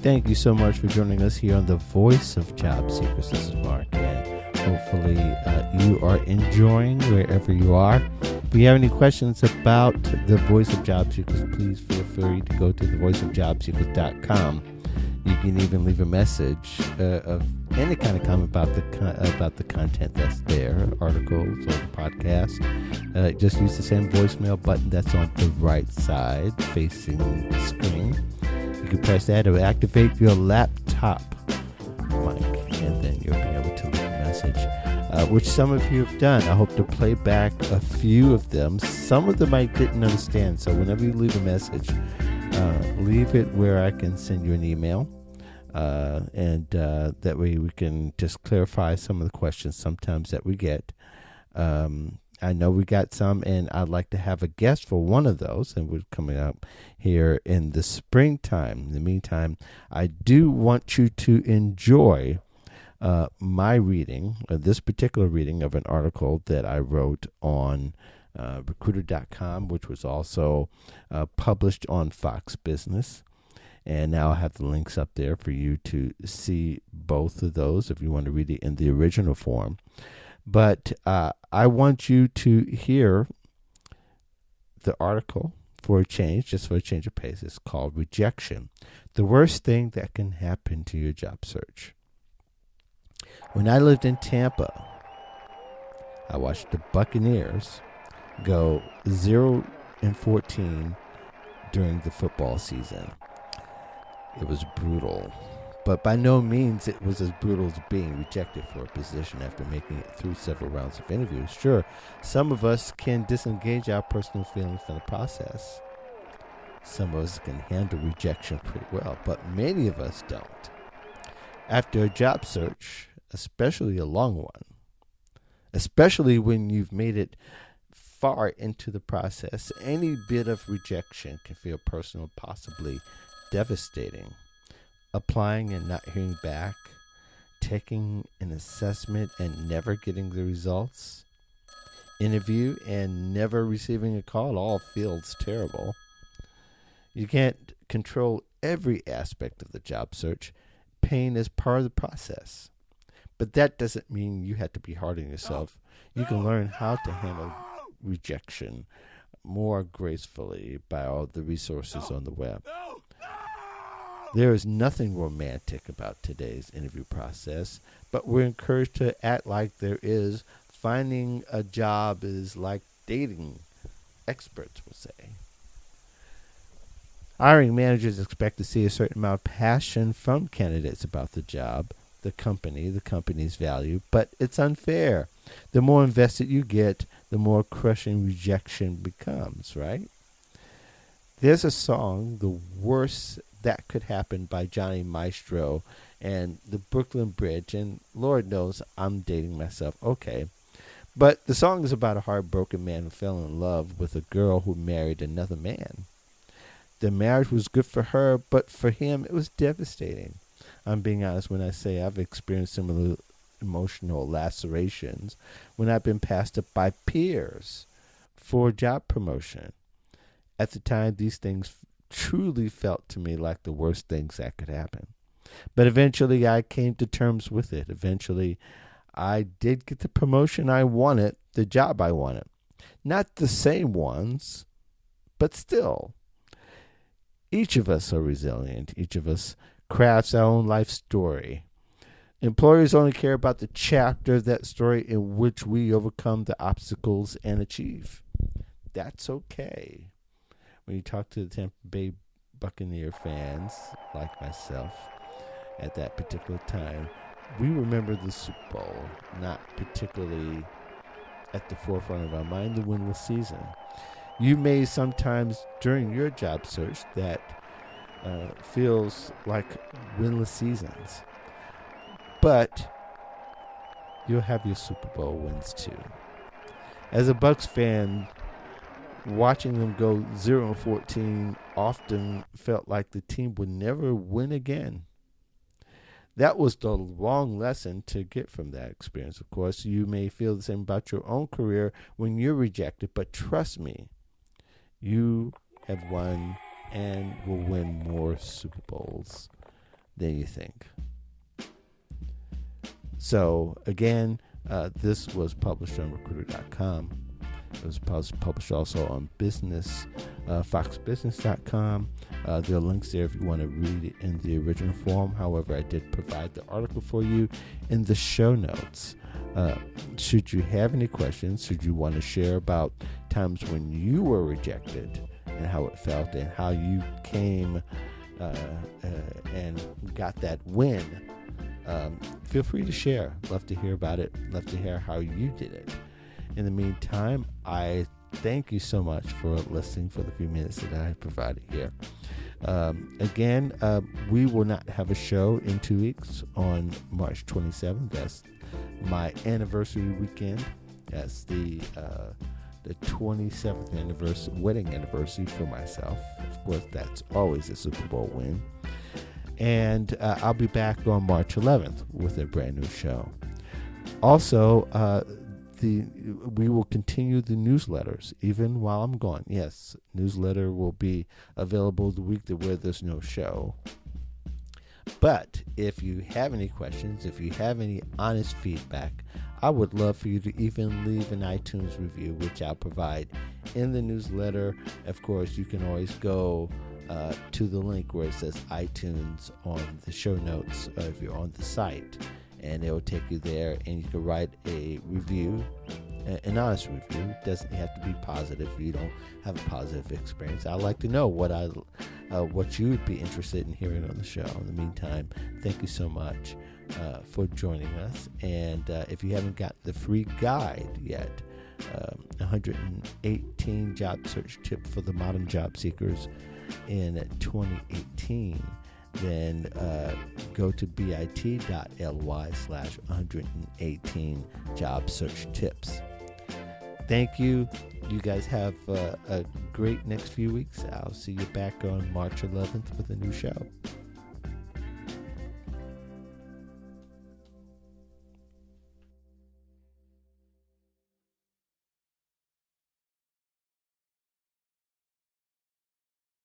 Thank you so much for joining us here on The Voice of Job Seekers. This is Mark, and hopefully you are enjoying wherever you are. If you have any questions about The Voice of Job Seekers, please feel free to go to thevoiceofjobseekers.com. You can even leave a message of any kind of comment about the content that's there, articles or podcast. Just use the same voicemail button that's on the right side facing the screen. You can press that to activate your laptop mic, and then you'll be able to leave a message, which some of you have done. I hope to play back a few of them. Some of them I didn't understand, so whenever you leave a message, leave it where I can send you an email, and that way we can just clarify some of the questions sometimes that we get. I know we got some, and I'd like to have a guest for one of those, and we're coming up here in the springtime. In the meantime, I do want you to enjoy my reading, this particular reading of an article that I wrote on recruiter.com, which was also published on Fox Business. And now I have the links up there for you to see both of those if you want to read it in the original form. But I want you to hear the article for a change, just for a change of pace. It's called Rejection, the worst thing that can happen to your job search. When I lived in Tampa, I watched the Buccaneers go 0-14 during the football season. It was brutal. But by no means it was as brutal as being rejected for a position after making it through several rounds of interviews. Sure, some of us can disengage our personal feelings from the process. Some of us can handle rejection pretty well, but many of us don't. After a job search, especially a long one, especially when you've made it far into the process, any bit of rejection can feel personal, possibly devastating. Applying and not hearing back, taking an assessment and never getting the results, interview and never receiving a call, all feels terrible. You can't control every aspect of the job search. Pain is part of the process. But that doesn't mean you have to be hard on yourself. You can learn how to handle rejection more gracefully by all the resources on the web. There is nothing romantic about today's interview process, but we're encouraged to act like there is. Finding a job is like dating, experts will say. Hiring managers expect to see a certain amount of passion from candidates about the job, the company's value, but it's unfair. The more invested you get, the more crushing rejection becomes, right? There's a song, The Worst That Could Happen by Johnny Maestro and the Brooklyn Bridge, and Lord knows I'm dating myself, okay. But the song is about a heartbroken man who fell in love with a girl who married another man. The marriage was good for her, but for him it was devastating. I'm being honest when I say I've experienced similar emotional lacerations when I've been passed up by peers for job promotion. At the time, these things truly felt to me like the worst things that could happen. But eventually I came to terms with it. Eventually I did get the promotion I wanted, the job I wanted. Not the same ones, but still. Each of us are resilient. Each of us crafts our own life story. Employers only care about the chapter of that story in which we overcome the obstacles and achieve. That's okay. When you talk to the Tampa Bay Buccaneer fans, like myself, at that particular time, we remember the Super Bowl, not particularly at the forefront of our mind, the winless season. You may sometimes, during your job search, that feels like winless seasons. But you'll have your Super Bowl wins too. As a Bucs fan, watching them go 0-14 often felt like the team would never win again. That was the wrong lesson to get from that experience. Of course, you may feel the same about your own career when you're rejected, but trust me, you have won and will win more Super Bowls than you think. So again, this was published on recruiter.com. It was published also on business, foxbusiness.com. There are links there if you want to read it in the original form. However, I did provide the article for you in the show notes. Should you have any questions, should you want to share about times when you were rejected and how it felt and how you came and got that win, feel free to share. Love to hear about it. Love to hear how you did it. In the meantime, I thank you so much for listening for the few minutes that I provided here. Again, we will not have a show in 2 weeks on March 27th. That's my anniversary weekend. That's the 27th wedding anniversary for myself. Of course, that's always a Super Bowl win. And I'll be back on March 11th with a brand new show. Also, we will continue the newsletters even while I'm gone. Yes, newsletter will be available the week where there's no show. But if you have any questions, if you have any honest feedback, I would love for you to even leave an iTunes review, which I'll provide in the newsletter. Of course, you can always go to the link where it says iTunes on the show notes if you're on the site, and it will take you there, and you can write a review, an honest review. It doesn't have to be positive if you don't have a positive experience. I'd like to know what you would be interested in hearing on the show. In the meantime, thank you so much for joining us. And if you haven't got the free guide yet, 118 job search tips for the modern job seekers in 2018, then go to bit.ly/118 job search tips. Thank you. You guys have a great next few weeks. I'll see you back on March 11th with a new show.